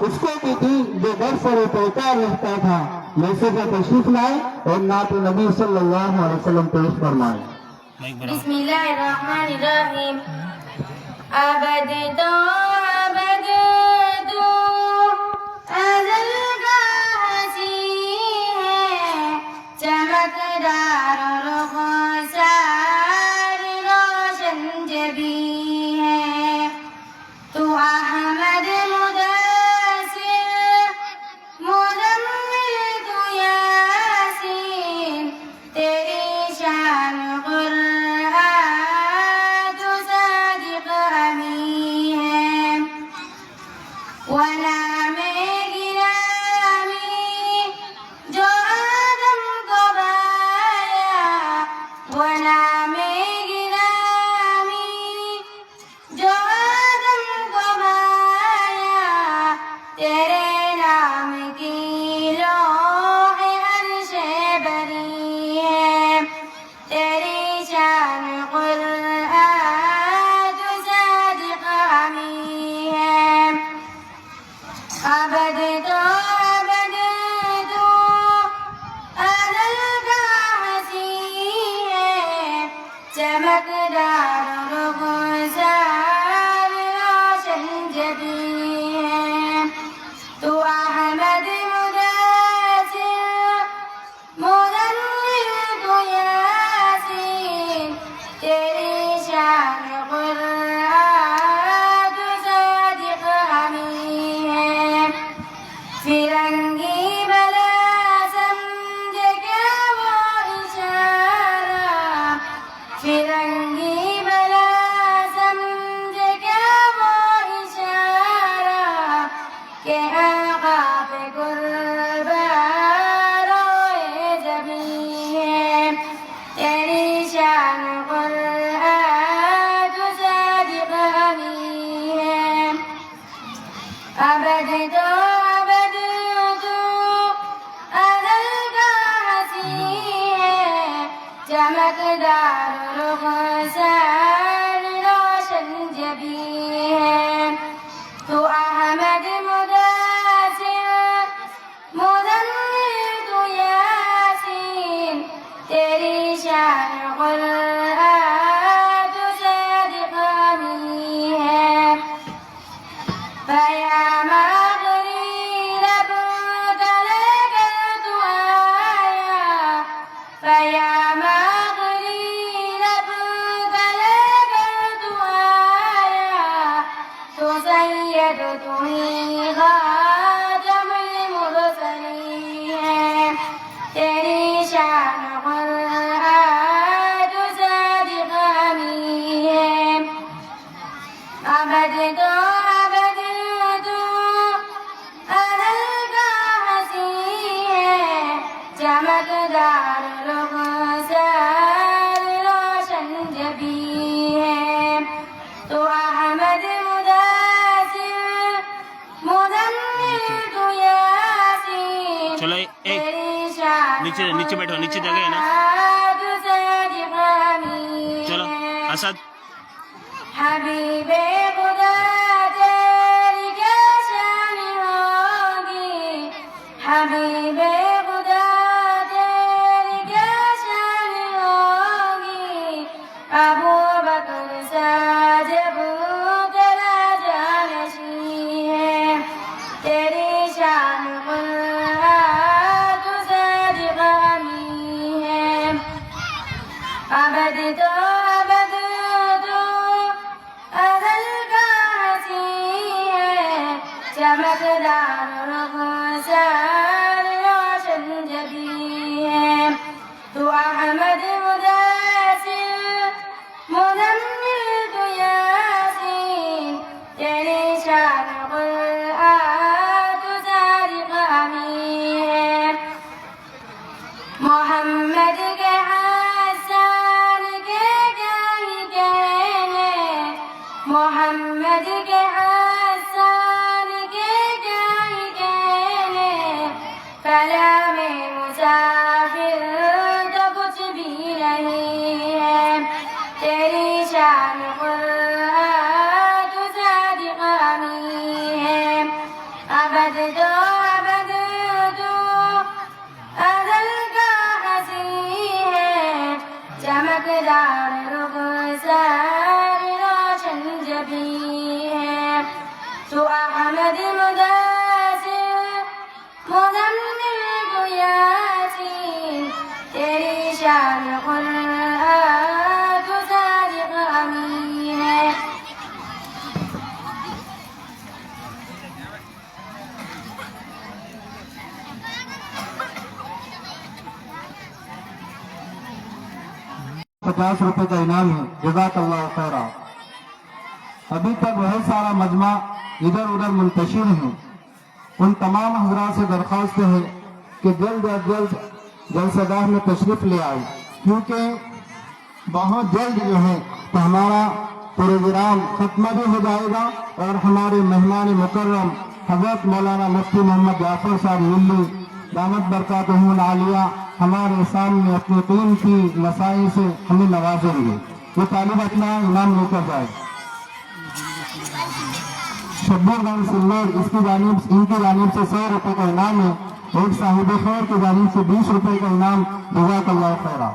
اس کو بھی دی جو گھر سے پیکار رہتا تھا، ویسے کا تشریف لائے اور نعت نبی صلی اللہ علیہ وسلم پیش فرمائے۔ بسم اللہ الرحمن الرحیم۔ عبد تو ازل کا ہنسی ہے، چمکدار رخسار روشن جبیں ہے، تو احمد مدثر مزمل تو یاسین، تیری شان قرآن تو صادق امین ہے، ونام گرامی جو آدم کو پایا، ونام گرامی جو آدم کو پایا، تیرے نام کی لوح عرش بری ہے، تیری شان قرآن تو صادق امین ہے، عبد تو ازل کا ہنسی ہے، چمکدار رخسار روشن جبیں ہے، تو احمد مدثر مزمل تو یاسین، تیری شان قرآن تو صادق امین ہے، فرنگی بلا سمجھے کیا وہ اشارہ، فرنگی بلا سمجھے کیا وہ اشارہ، کہ آقا پہ قربان روئے زمین ہے، تیری شان قرآن تو صادق امین ہے، عبد تو ازل کا ہنسی ہے، چمکدار رخسار روشن جبیں ہے، تو احمد مدثر مزمل تو یاسین، تیری شان قرآن تو صادق امین ہے، فیا مغری لب تلے کر تو آیا، فیا مغری لب تلے کر تو آیا، تو سید تو ہی خاتم المرسلین ہے، تیری شان قرآن تو صادق امین ہے، عبد تو ازل کا ہنسی ہے، چمکدار رخسار روشن جبیں ہے، تو احمد مدثر مزمل تو یاسین، چلو تیری شان نیچے بیٹھو، نیچے جگہ ہے نا، قرآن تو صادق امین چلو ہے، اسد حبیب خدا تیری کیا شان ہوگی، حبیب خدا تیری کیا شان ہوگی، ابو بکر ساجب تیرا جانشین ہے، تیری شان قرآن تو صادق امین ہے، عبد تو ازل کا ہنسی ہے، چمکدار رخسار روشن جبیں ہے، تو احمد مدثر مزمل تو یاسین، تیری شان قرآن تو صادق امین ہے، محمد کے حسان کے کیا ہی کہنے، محمد کے حسان کے کیا ہی کہنے، کلام مسافر تو کچھ بھی نہیں ہے، تیری شان قرآن تو صادق امین ہے، اب अहद जो अबद जो अजल का हसी है चमकदार रुखसार रोशन जबी है तो अहमद मुदासिर मुज़म्मिल को यासीन तेरी शान कुरान तो सादिक अमीन है ₹50 का इनाम है। जज़ाकल्लाह खैरा। अभी तक बहुत सारा मजमा इधर उधर मुंतशिर है। उन तमाम हजरात से दरख्वास्त है कि जल्द अज जल्द जलसागाह में तशरीफ ले आए, क्योंकि बहुत जल्द जो है तो हमारा प्रोग्राम खत्म भी हो जाएगा और हमारे मेहमान मुकर्रम हजरत मौलाना मुफ्ती मोहम्मद जाफर साहब मिल्ली दामत बरकातहुल आलिया हमारे सामने अपने कीमती मसाइल से हमें नवाजेंगे। ये तालिब अपना इनाम लेकर जाए। शब्बीर सिल्लोड इनकी जानिब से ₹100 का इनाम है। एक साहिब खैर की जानिब से ₹20 का इनाम। जज़ाकल्लाह खैरा।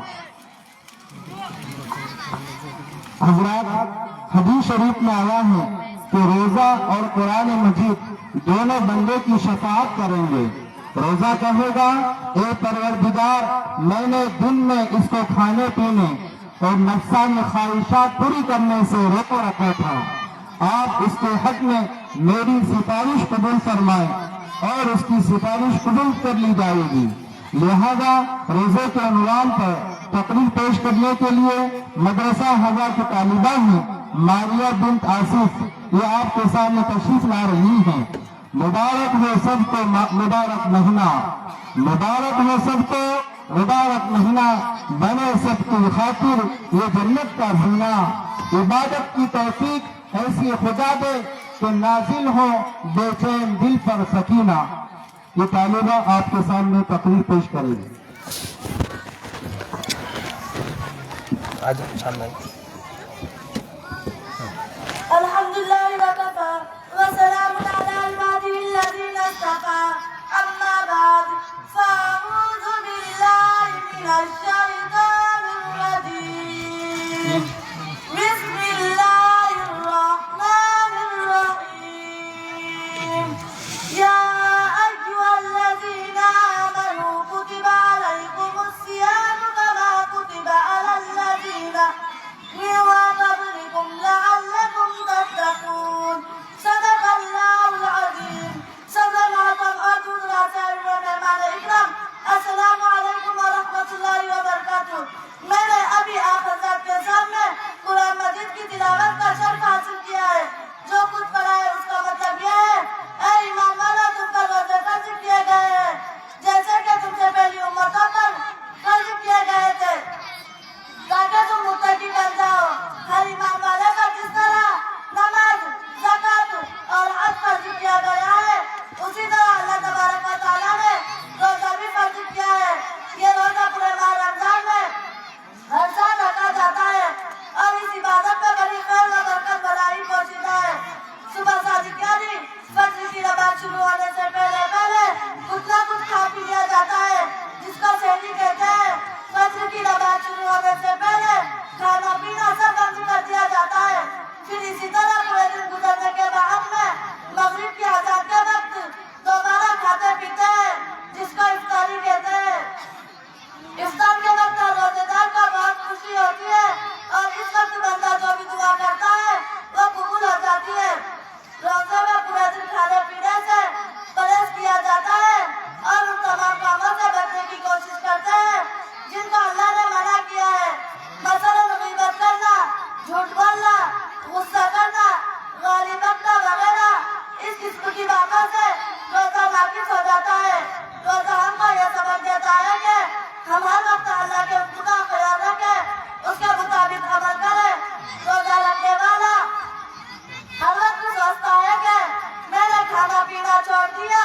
हजरात, हदीस शरीफ में आया है कि रोजा और कुरान मजीद दोनों बंदे की शफाअत करेंगे। रोजा कहेगा, ए परवरदिगार, मैंने दिन में इसको खाने पीने और नफ्सानी ख्वाहिशात पूरी करने से रोक रखा था, आप इसके हक में मेरी सिफारिश कबूल फरमाएं और उसकी सिफारिश कबूल कर ली जाएगी। लिहाजा रोजे के अनवान पर तकरीर पेश करने के लिए मदरसा हवा की तालिबा हैं मारिया बिन्त आसिफ, ये आपके सामने तशरीफ ला रही हैं। मुबारक हो सबको मुबारक महीना, मुबारक हो सबको मुबारक महीना, बने सबकी खातिर ये जन्नत का जीना। इबादत की तौफीक ऐसी खुदा दे कि नाजिल हो बेचैन दिल पर सकीना। ये तालिबा आपके सामने तकरीर पेश करेगी। अल्हम्दुलिल्लाह वकफा व सलामुन अला इबादिल्लज़ीना इस्तफ़ा अम्मा बाद फ़अऊज़ु बिल्लाहि मिनश शैतानिर रजीम बिस्मिल्लाहिर रहमानिर रहीम या अय्युहल्लज़ीना आमनू कुतिबा अलैकुमुस सियामु कमा कुतिबा अलल लज़ीना मिन क़ब्लिकुम लअल्लकुम तत्तक़ून। सदक़ल्लाहुल अज़ीम। सदर मोहतरम और दूसरा साहिब मेहमान इकराम, अस्सलामु अलैकुम व रहमतुल्लाहि व बरकातुहू। मैंने अभी आप हज़रात के सामने कुरान मजीद की तिलावत का शर्फ हासिल किया है। जो कुछ पढ़ा है उसका मतलब यह है, ऐ ईमान वालों, तुम पर रोज़े फर्ज किए गए हैं जैसे कि तुमसे पहली उम्मतों पर फर्ज किए गए थे, ताकि तुम मुत्तकी बन जाओ। हर ईमान वाले का जिस तरह नमाज, ज़कात और हज फर्ज किया गया है, उसी तरह अल्लाह तबारक व तआला ने रोजा भी फर्ज किया है। ये रोजा पूरे माह रमजान में हर साल रखा जाता है और इस इबादत में बड़ी खैर व बरकत भलाई पोशीदा है। सुबह सादिक यानी फज्र की नमाज शुरू होने से पहले कुछ ना कुछ खा पी लिया जाता है, जिसको सहरी कहते हैं। फज्र की नमाज शुरू होने से पहले खाना पीना सब बंद कर दिया जाता है। फिर इसी तरह पूरे दिन गुजरने के बाद में मगरिब की अज़ान के वक्त दोबारा खाते पीते हैं, जिसको इफ्तारी कहते हैं। इफ्तार के वक्त रोजेदार को बहुत खुशी होती है और इस वक्त बंदा जो भी दुआ करता है वो कबूल हो जाती है। रोजे में पूरे दिन खाने पीने से परहेज किया जाता है और उन तमाम कामों से बचने की कोशिश करते हैं जिनको अल्लाह ने मना किया है। मसलन गीबत करना, झूठ बोलना, गुस्सा करना, गाली बकना वगैरह इस किस्म की बातों से रोजा नाकिस हो जाता है। रोजा हमको यह समझ देता है कि हम हर वक्त अल्लाह के हुक्म का ख्याल रखें, उसके मुताबिक अमल करें। रोजा रखने वाला हर वक्त सोचता है कि मैंने खाना पीना छोड़ दिया,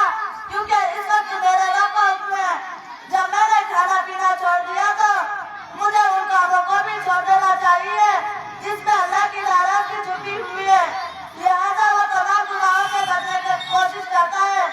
क्योंकि इस वक्त मेरे रब का हुक्म है। जब मैंने खाना पीना छोड़ दिया तो मुझे उन कामों को भी छोड़ देना चाहिए जिसमें अल्लाह की नाराजगी छुपी हुई है। लिहाजा वो तमाम गुनाहों से बचने की कोशिश करता है।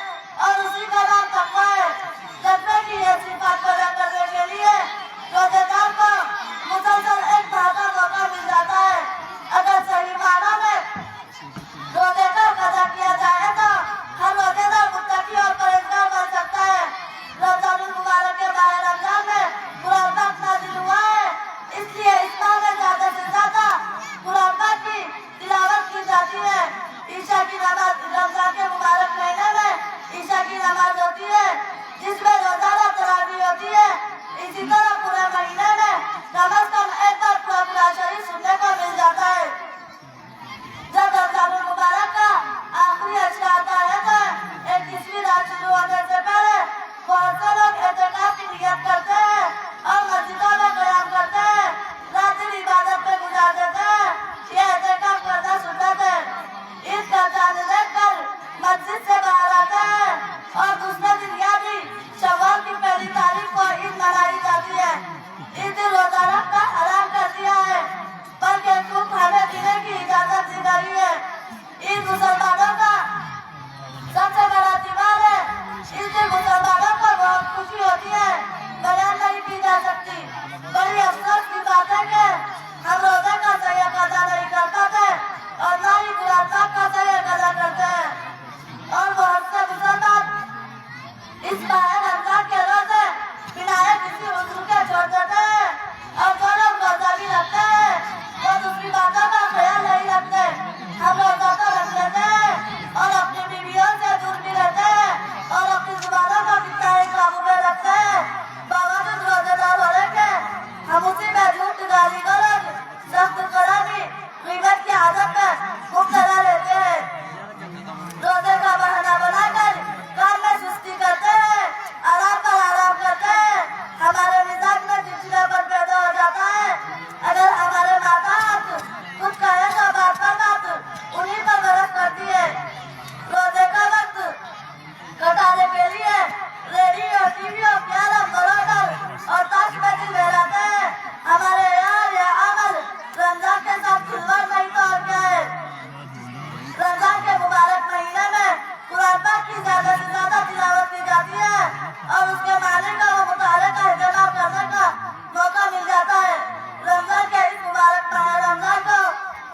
जिसमें रोजाना तरावी होती है, इसी तरह पूरे महीने में कम से कम एक बार पूरा कुरान शरीफ सुनने को मिल जाता है। जब रमजान मुबारक का आखिरी अशरा आता है तो 21वीं रात शुरू होने से पहले बहुत से लोग एहतिकाफ की नियत करते हैं और मस्जिदों में क़याम करते हैं, रात दिन इबादत में गुजार देते हैं। ये एहतिकाफ करना सुन्नत है। ईद का चांद देखकर मस्जिद से बाहर आते हैं और दूसरे दिन यानी शव्वाल की पहली तारीख को ईद मनाई जाती है। इस दिन रोजा रखना हराम कर दिया है, बल्कि खूब खाने पीने की इजाजत दी गई है। ईद मुसलमानों का सबसे बड़ा त्योहार है। इस दिन मुसलमानों को बहुत खुशी होती है, बयान नहीं की जा सकती। बड़ी अफसोस की बात है कि हम रोजे का सही अदा नहीं कर पाते और न ही कुरान पाक का सही अदा करते हैं। और बहुत से मुसलमान इस माह रमजान के रोजे बिना किसी उज़्र के छोड़ देते हैं और जो लोग रोजा भी रखते हैं वो दूसरी बातों का ख्याल नहीं रखते। हम रोजा तो रख लेते हैं और अपनी बीवियों से दूर भी रहते हैं और अपनी जुबानों को कितना ही काबू में रखते हैं। बावजूद रोजेदार होने के हम उसी में झूठ, गाली गलौज, सख्त कलामी, ग़ीबत की आदत में मुब्तला रहते हैं। रोजे का बहाना बनाकर काम में सुस्ती करते हैं, आराम पर आराम करते हैं। हमारे मिजाज में चिड़चिड़ापन पैदा हो जाता है। अगर हमारे माता कुछ कहे तो बात पर बात उन्हीं पर बरस करती है। रोजे का वक्त कटाने के लिए रेडियो, टीवी, कैरम, बरोबर और ताश में दिल बहलाते हैं। हमारे यार या अमल रमजान के साथ खिलवाड़ नहीं तो और क्या है। रमजान के मुबारक महीने में कुरान पाक की ज्यादा से ज्यादा तिलावत की जाती है और उसके माने का वो मुताले का इंतजाम करने का मौका मिल जाता है। रमजान के इस मुबारक माह रमजान को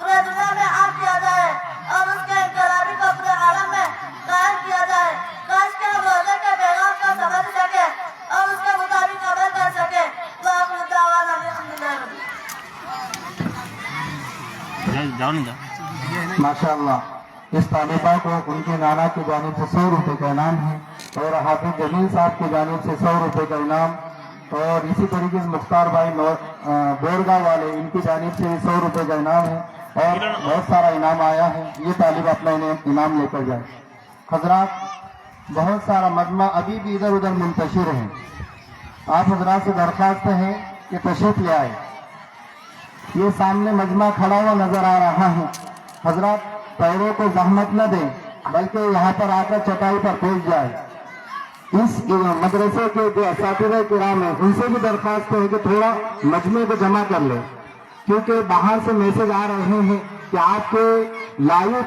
पूरे दुनिया में आम किया जाए और उसके इनकलाबी को पूरे आलम में कायम किया जाए। काश के हम रोजे के पैगाम को समझ सके और उसके मुताबिक अमल कर सके। तो आप माशाअल्लाह, इस तालिबा को उनके नाना की जानिब से 100 रुपये का इनाम है और हाफिज जमील साहब की जानिब से 100 रुपये का इनाम, और इसी तरीके से मुख्तार भाई बोरगांव वाले इनकी जानिब से 100 रुपये का इनाम है और बहुत सारा इनाम आया है। ये तालिब अपना इनाम लेकर जाए। हजरात, बहुत सारा मजमा अभी भी इधर उधर मुंतशिर है। आप हजरात से दरख्वास्त है कि तशरीफ ले आए। ये सामने मजमा खड़ा हुआ नजर आ रहा है। हजरात, पैरों को जहमत न दें, बल्कि यहाँ पर आकर चटाई पर पहुंच जाए। इस मदरसे के जो असातिज़े किराम है उनसे भी दरख्वास्त है कि थोड़ा मजमे को जमा कर ले, क्योंकि बाहर से मैसेज आ रहे हैं कि आपके लाइव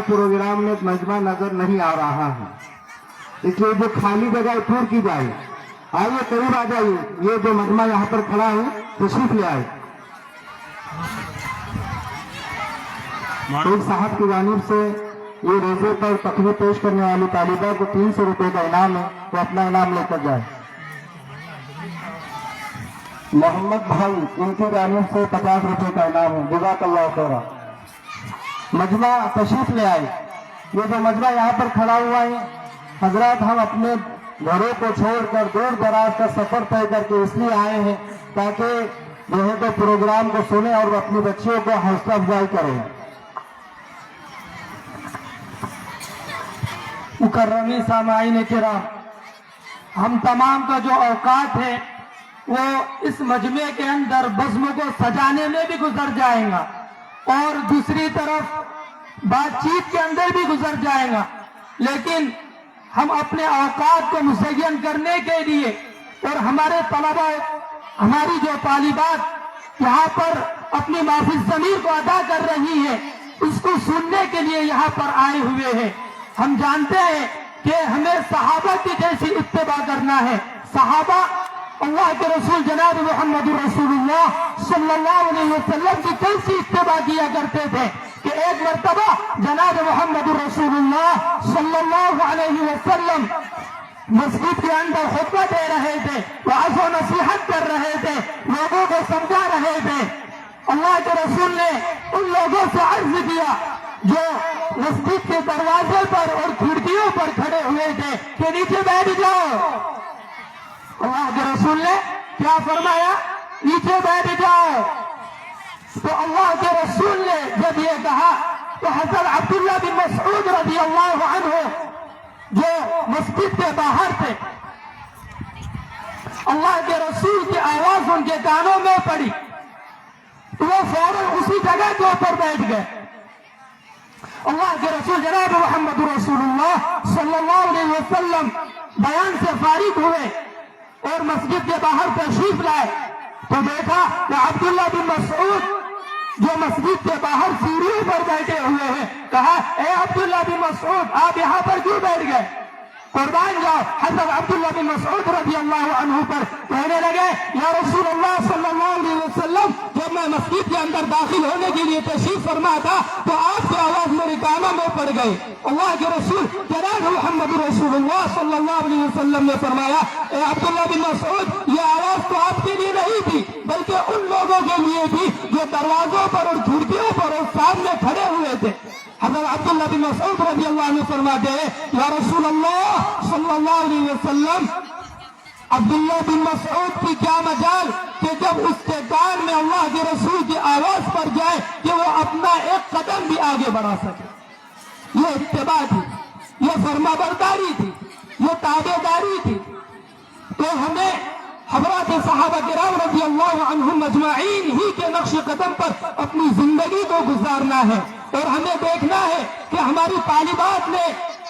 प्रोग्राम में मजमा नजर नहीं आ रहा है, इसलिए जो खाली जगह पूरी की जाए। आइए करीब आ जाइए। ये जो मजमा यहाँ पर खड़ा है तशरीफ ले आए। एक साहब की जानिब से ये रोजे पर तकरीर पेश करने वाली तालिबा को 300 रुपये का इनाम है, तो अपना इनाम लेकर जाए। मोहम्मद भाई, इनकी जानिब से 50 रुपये का इनाम है। जज़ाकल्लाह खैरा। मजमा तशरीफ ले आए। ये जो मजमा यहाँ पर खड़ा हुआ है, हजरात, हम अपने घरों को छोड़कर दूर दराज का सफर तय करके इसलिए आए हैं ताकि जो है तो प्रोग्राम को सुने और अपनी बच्चियों को हौसला अफजाई करें। मुकर्रमी सामाईन किराम, हम तमाम का जो औकात है वो इस मजमे के अंदर बज़्म को सजाने में भी गुजर जाएगा और दूसरी तरफ बातचीत के अंदर भी गुजर जाएगा, लेकिन हम अपने औकात को मुज़य्यन करने के लिए और हमारे तलबा, हमारी जो तालिबात यहाँ पर अपनी माफिल ज़मीर को अदा कर रही है, उसको सुनने के लिए यहाँ पर आए हुए हैं। हम जानते हैं कि हमें सहाबा की जैसी इत्तिबा करना है। सहाबा अल्लाह के रसूल जनाब मोहम्मद रसूलुल्लाह सल्लल्लाहु अलैहि वसल्लम की कैसी इत्तिबा किया करते थे कि एक मर्तबा जनाब मोहम्मद रसूलुल्लाह सल्लल्लाहु अलैहि वसल्लम मस्जिद के अंदर खुतबा दे रहे थे, वाज़ व नसीहत कर रहे थे, लोगों को समझा रहे थे। अल्लाह के रसूल ने उन लोगों से अर्ज किया जो मस्जिद के दरवाजे पर और खिड़कियों पर खड़े हुए थे कि اللہ کے رسول نے کیا فرمایا؟ نیچے بیٹھ جاؤ. تو اللہ کے رسول نے جب یہ کہا تو حضرت عبداللہ بن مسعود رضی اللہ عنہ جو مسجد کے باہر تھے، اللہ کے رسول کی آواز ان کے کانوں میں پڑی تو وہ فوراً اسی جگہ کے اوپر بیٹھ گئے. اللہ کے رسول جناب محمد رسول اللہ صلی اللہ علیہ وسلم بیان سے فارغ ہوئے اور مسجد کے باہر تشریف لائے تو دیکھا کہ عبداللہ بن مسعود جو مسجد کے باہر سیڑھیوں پر بیٹھے ہوئے ہیں. کہا اے عبداللہ بن مسعود آپ یہاں پر کیوں بیٹھ گئے؟ قربان جاؤ. حضرت عبداللہ بن مسعود رضی اللہ عنہ پر کہنے لگے یا رسول اللہ صلی اللہ علیہ وسلم جب میں مسجد کے اندر داخل ہونے کے لیے تشریف فرما تھا تو آپ کی آواز میرے کانوں میں پڑ گئی. اللہ کے رسول جناب محمد رسول اللہ صلی اللہ علیہ وسلم نے فرمایا اے عبداللہ بن مسعود یہ آواز تو آپ کے لیے نہیں تھی بلکہ ان لوگوں کے لیے تھی جو دروازوں پر اور کھڑکیوں پر اور سامنے کھڑے ہوئے تھے. حضرت عبداللہ بن مسعود رضی اللہ عنہ فرماتے ہیں یا رسول اللہ صلی اللہ علیہ وسلم عبداللہ بن مسعود کی کیا مجال کہ جب اس کے کان میں اللہ کے رسول کی آواز پر جائے کہ وہ اپنا ایک قدم بھی آگے بڑھا سکے. یہ اتباع تھی، یہ فرما برداری تھی، یہ تابع داری تھی. تو ہمیں حضرات صحابہ کرام رضی اللہ عنہم اجمعین ہی کے نقش قدم پر اپنی زندگی کو گزارنا ہے اور ہمیں دیکھنا ہے کہ ہماری طالبات نے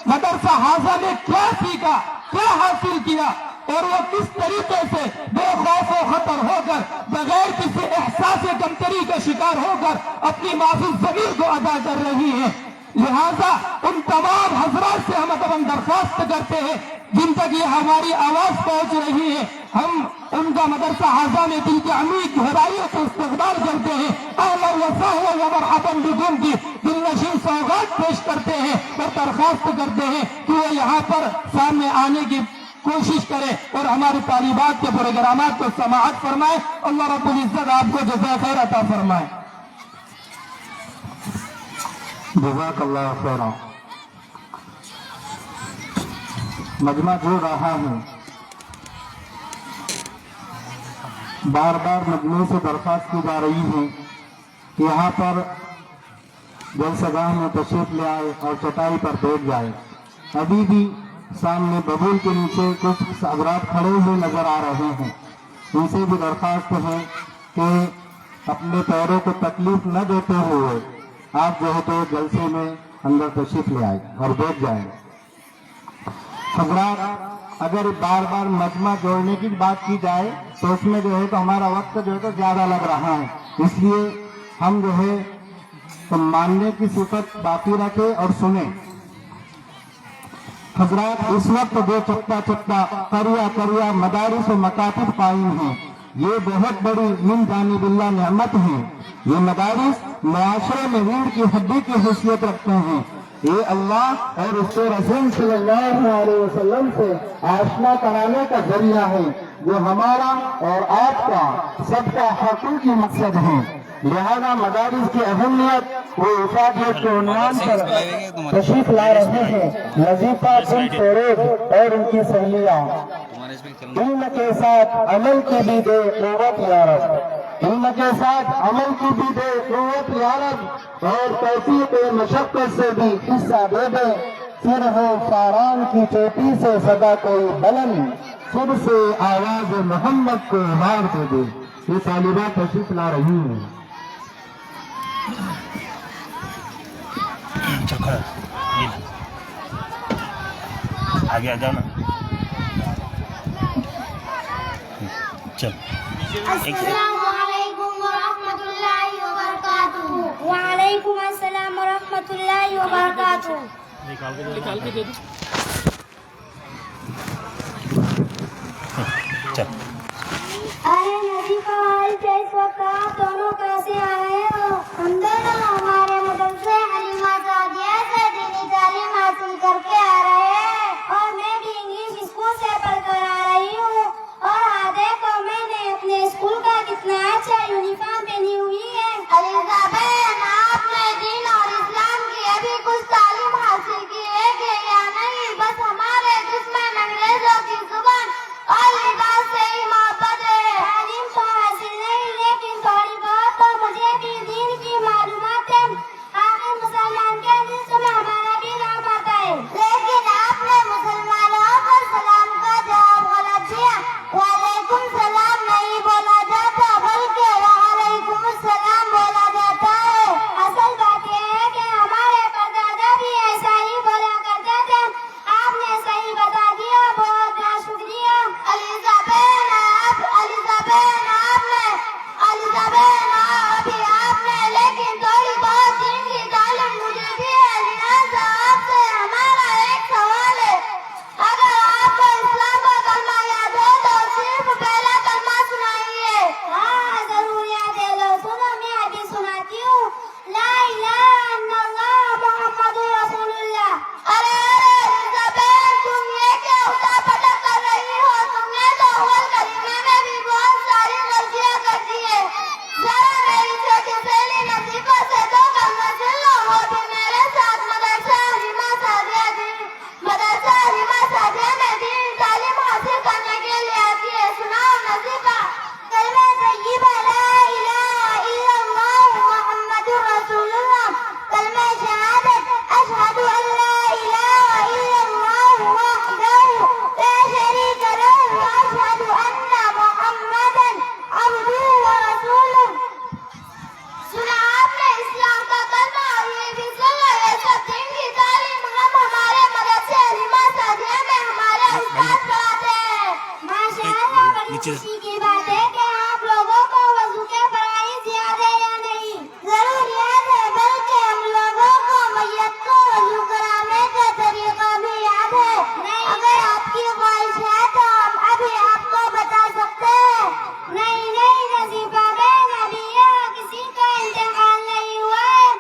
مدرسہ حاضہ میں کیا سیکھا، کیا حاصل کیا اور وہ کس طریقے سے بے خوف و خطر ہو کر بغیر کسی احساس کمتری کا شکار ہو کر اپنی معزز ضمیر کو ادا کر رہی ہیں. لہذا ان تمام حضرات سے ہم درخواست کرتے ہیں جن تک یہ ہماری آواز پہنچ رہی ہے ہم ان کا مدرسہ حاضہ میں دل کی عمیق گہرائیوں سے استقبال کرتے ہیں. اہلا و سہلا و مرحبا بکم کی دل نشین سوغات پیش کرتے ہیں اور درخواست کرتے ہیں کہ وہ یہاں پر سامنے آنے کی کوشش کرے اور ہماری طالبات کے پروگرامات کو سماعت فرمائے. اللہ رب العزت آپ کو جزائے خیر عطا فرمائے. جزاک اللہ خیرا. مجمع جوڑ رہا ہوں. بار بار مجمع سے درخواست کی جا رہی ہے کہ یہاں پر جلسہ گاہ میں تشریف لے آئے اور چٹائی پر بیٹھ جائے. ابھی بھی سامنے ببول کے نیچے کچھ حضرات کھڑے ہوئے نظر آ رہے ہیں. ان سے بھی درخواست ہے کہ اپنے پیروں کو تکلیف نہ دیتے ہوئے آپ جو ہے تو جلسے میں اندر تشریف لے آئے اور بیٹھ جائیں. حضرات اگر بار بار مجمع جوڑنے کی بات کی جائے تو اس میں جو ہے تو ہمارا وقت جو ہے تو زیادہ لگ رہا ہے. اس لیے ہم جو ہے تو ماننے کی صفت باقی رکھے اور سنیں. حضرات اس وقت جو چپتا چپتا قریہ مدارس و مکاتب قائم ہیں یہ بہت بڑی من جانب اللہ نعمت ہے. یہ مدارس معاشرے میں ریڑھ کی ہڈی کی حیثیت رکھتے ہیں. یہ اللہ اور اس کے رسول صلی اللہ علیہ وسلم سے آشنا کرانے کا ذریعہ ہے جو ہمارا اور آپ کا سب کا حقیقی مقصد ہے. لہذا مدارس کی اہمیت وہ افادیت کے عنوان پر تشریف لا رہے ہیں. وظیفہ دل فروغ اور ان کی سہولیاں علم کے ساتھ عمل کی بھی دے قوت یا رب. علم کے ساتھ عمل کی بھی دے قوت یا رب اور توفیق مشقت سے بھی حصہ دے دے. پھر ہو فاران کی چوٹی سے صدا کوئی بلند خود سے آواز محمد کو مار دے دے. یہ طالبات تشریف لا رہی ہیں. آگے آ جاؤ نا. چل السلام علیکم ورحمۃ اللہ وبرکاتہ. وعلیکم السلام ورحمۃ اللہ وبرکاتہ. چل ارے ندی کا حال کیا اس وقت آپ دونوں کیسے آ رہے ہو؟ ہم دونوں ہمارے مدرسے حلیمہ سعدیہ سے دینی تعلیم حاصل کر کے آ رہے ہیں اور میں بھی انگلش اسکول سے پڑھ کر آ رہی ہوں. اور ہاں دیکھو میں نے اپنے اسکول کا کتنا اچھا یونیفارم پہنی ہوئی ہے. علیزہ بہن آپ نے دین اور اسلام کی ابھی کچھ تعلیم حاصل کی ہے کہ یا نہیں؟ بس ہمارے جسم میں انگریزوں کی زبان اور لباس खुशी की बात है कि आप लोगों को वजू के फराइज याद है या नहीं? जरूर याद है, बल्कि हम लोगों को मैयत को वजू कराने का तरीका भी याद है। अगर आपकी ख्वाहिश है तो हम अभी आपको बता सकते हैं। नहीं नहीं नजीबा बहन, अभी यहाँ किसी का इंतकाल नहीं हुआ है,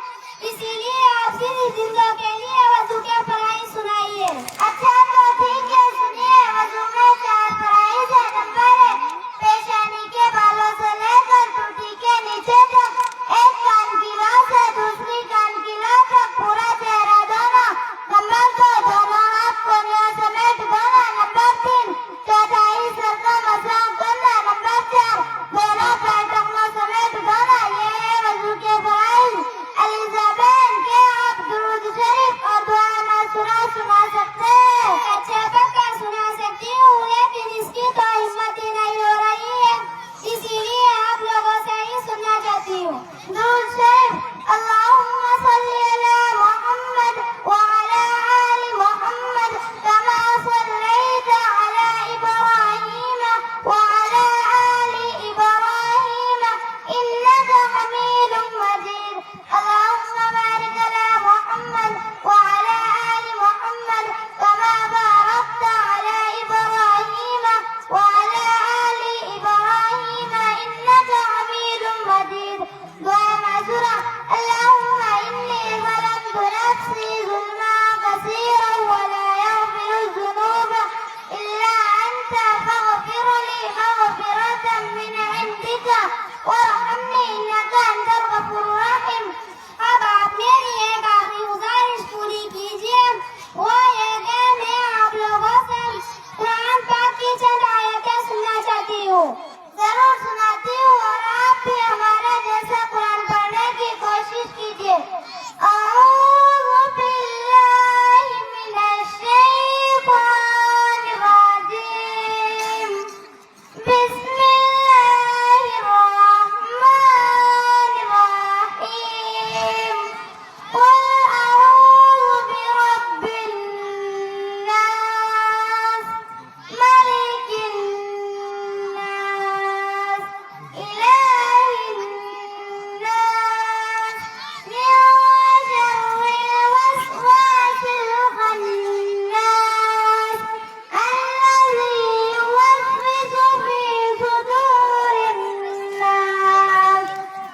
इसीलिए आप सीधी जिंदों के लिए वजू के फराइज सुनाइए। अच्छा तो ठीक है, सुनिए। वजू में 4 फराइज है। नंबर 1, पेशानी के बालों से लेकर टूटी के नीचे तक एक कान की लौ से दूसरी कान की लौ तक पूरा चेहरा धोना। नंबर 2, दोनों हाथ कोहनियों समेत धोना। नंबर 3, चौथाई सर का मसाज करना। नंबर 4, दोनों पैर टखनों समेत धोना। ये है वजू के फराइज। एलिजाबेथ के आप दुरूद शरीफ और दुआ मासूरा सुना सकते हैं? अच्छा पक्का सुना सकती हूँ, लेकिन इसकी तो हिम्मत ही नहीं हो रही है, इसीलिए आप लोगों से ही सुनना चाहती हूँ। दुरूद शरीफ। अल्लाहुम्मा सल्ली अला मुहम्मद व अला आलि मुहम्मद कमा सल्लैता अला इब्राहीम व अला आलि इब्राहीम इन्नका हमीदुम मजीद। अल्लाहुम्मा बारिक अला मुहम्मद व अला आलि मुहम्मद कमा बारकता अला इब्राहीम व अला आलि इब्राहीम इन्नका हमीदुम मजीद। दुआ मासूरा। अल्लाहुम्मा इन्नी ज़लमतु नफ्सी ज़ुल्मन कसीरन व ला यग़फिरु ज़ुनूब इल्ला अंता फ़ग़फिर ली मग़फ़िरतन मिन इंदिका वरहमनी इन्नका अंतल गफ़ूरुर रहीम। अब आप मेरी एक आखिरी गुजारिश पूरी कीजिए, वो ये कि मैं आप लोगों से कुरान पाक की चंद आयतें सुनना चाहती हूँ। जरूर सुनाती हूँ, और आप भी हमारे जैसा कुरान पढ़ने की कोशिश कीजिए। अऊज़ु बिल्लाहि मिनश शैतानिर रजीम। बिस्मिल्लाहिर रहमानिर रहीम। क़ुल अऊज़ु बिरब्बिन नास, मलिकिन नास, इलाहिन नास, मिन शर्रिल वस्वासिल खन्नास, अल्लज़ी युवस्विसु फी सुदूरिन नास,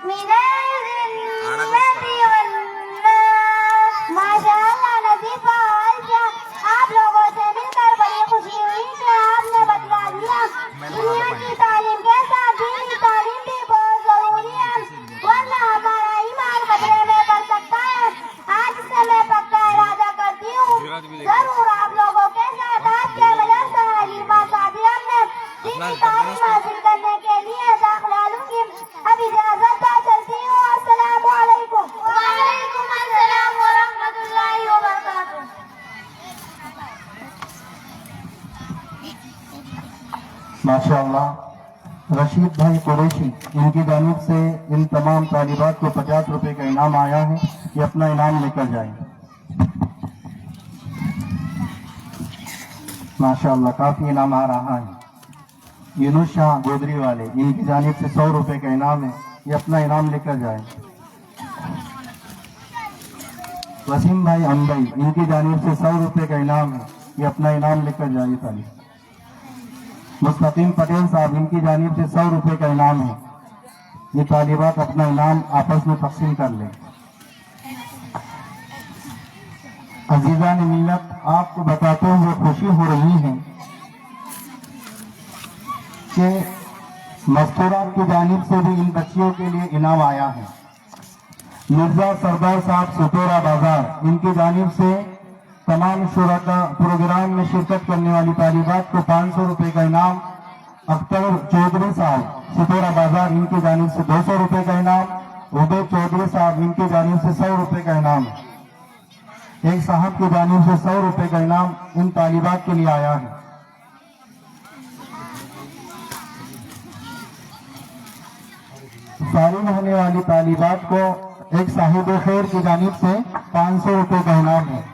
मिनल जिन्नति वन्नास। माशाअल्लाह नज़ीफ़ा आयशा, आप लोगों से मिलकर बड़ी खुशी हुई कि आपने बतला दिया। दुनिया की तालीम के साथ दीनी तालीम भी बहुत जरूरी है, वरना हमारा ईमान खतरे में पड़ सकता है। आज से मैं पक्का इरादा करती हूँ, जरूर आप लोगों के साथ आपके मदरसा हलीमा सादिया में दीनी तालीम हासिल करने के लिए दाखिला लूंगी। अब इजाजत दा, चलती हूँ। अस्सलामु अलैकुम। वालेकुम अस्सलाम व रहमतुल्लाहि व बरकातुहू। माशाअल्लाह। रशीद भाई कुरैशी, इनकी जानिब से इन तमाम तालिबात को 50 रुपए का इनाम आया है। ये अपना इनाम लेकर जाएं। माशाअल्लाह, काफी इनाम आ रहा है। यूनुस शाह गोदरी वाले, इनकी जानिब से 100 रुपए का इनाम है। ये अपना इनाम लेकर जाएं। वसीम भाई अंबई, इनकी जानिब से 100 रुपए का इनाम है। ये अपना इनाम लेकर जाइए ताली। मुस्तकीम पटेल साहब, इनकी जानिब से 100 रुपए का इनाम है। ये तालिबात अपना इनाम आपस में तकसीम कर लें। अजीजा ने मिल्लत, आपको बताते हुए खुशी हो रही है कि मस्तूरात की जानिब से भी इन बच्चियों के लिए इनाम आया है। मिर्जा सरदार साहब सुतोरा बाजार, इनकी जानिब से तमाम शुरका प्रोग्राम में शिरकत करने वाली तालिबात को 500 रुपए का इनाम। अख्तर चौधरी साहब सुतोरा बाजार, इनकी जानिब से 200 रुपए का इनाम। उबैद चौधरी साहब, इनकी जानिब से 100 रुपए का इनाम। एक साहब की जानिब से 100 रुपए का इनाम इन तालिबात के लिए आया है। फारिग होने वाली तालिबात को एक साहिब खैर की जानिब से 500 रुपए का इनाम है।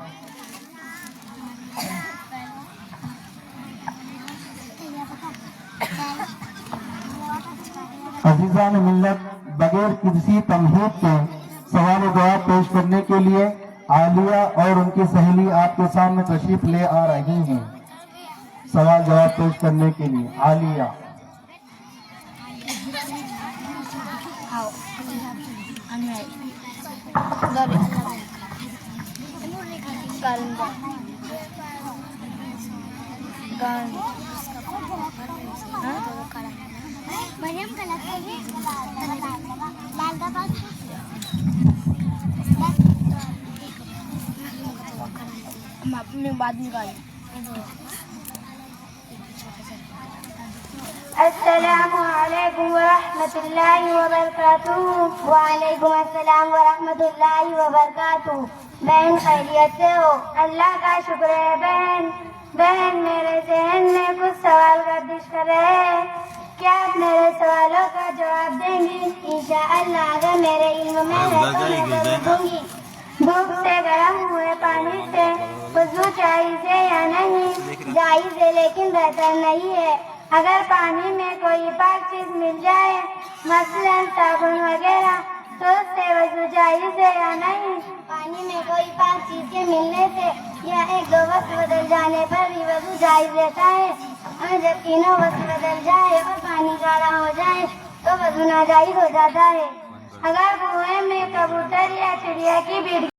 فائزان ملت بغیر کسی تمہید کے سوال و جواب پیش کرنے کے لیے عالیہ اور ان کی سہیلی آپ کے سامنے تشریف لے آ رہی ہیں. سوال جواب پیش کرنے کے لیے عالیہ. السلام علیکم ورحمۃ اللہ وبرکاتہ. وعلیکم السلام ورحمۃ اللہ وبرکاتہ. بہن خیریت سے ہو؟ اللہ کا شکر ہے بہن. بہن میرے ذہن میں کچھ سوال گردش کر رہے ہیں. کیا آپ میرے سوالوں کا جواب دیں گی؟ انشاءاللہ اگر میرے علم میں ہے تو میں ضرور دوں گی. دھوپ سے گرم ہوئے پانی سے وضو جائز ہے یا نہیں؟ جائز ہے لیکن بہتر نہیں ہے. اگر پانی میں کوئی پاک چیز مل جائے مثلا صابن وغیرہ تو اس سے وضو جائز ہے یا نہیں؟ پانی میں کوئی پاک چیز کے ملنے سے یا ایک دو وقت بدل جانے پر بھی وضو جائز رہتا ہے. اور جب تینوں وقت بدل جائے اور پانی گاڑھا ہو جائے تو وضو ناجائز ہو جاتا ہے. اگر کنویں میں کبوتر یا چڑیا کی بھیڑ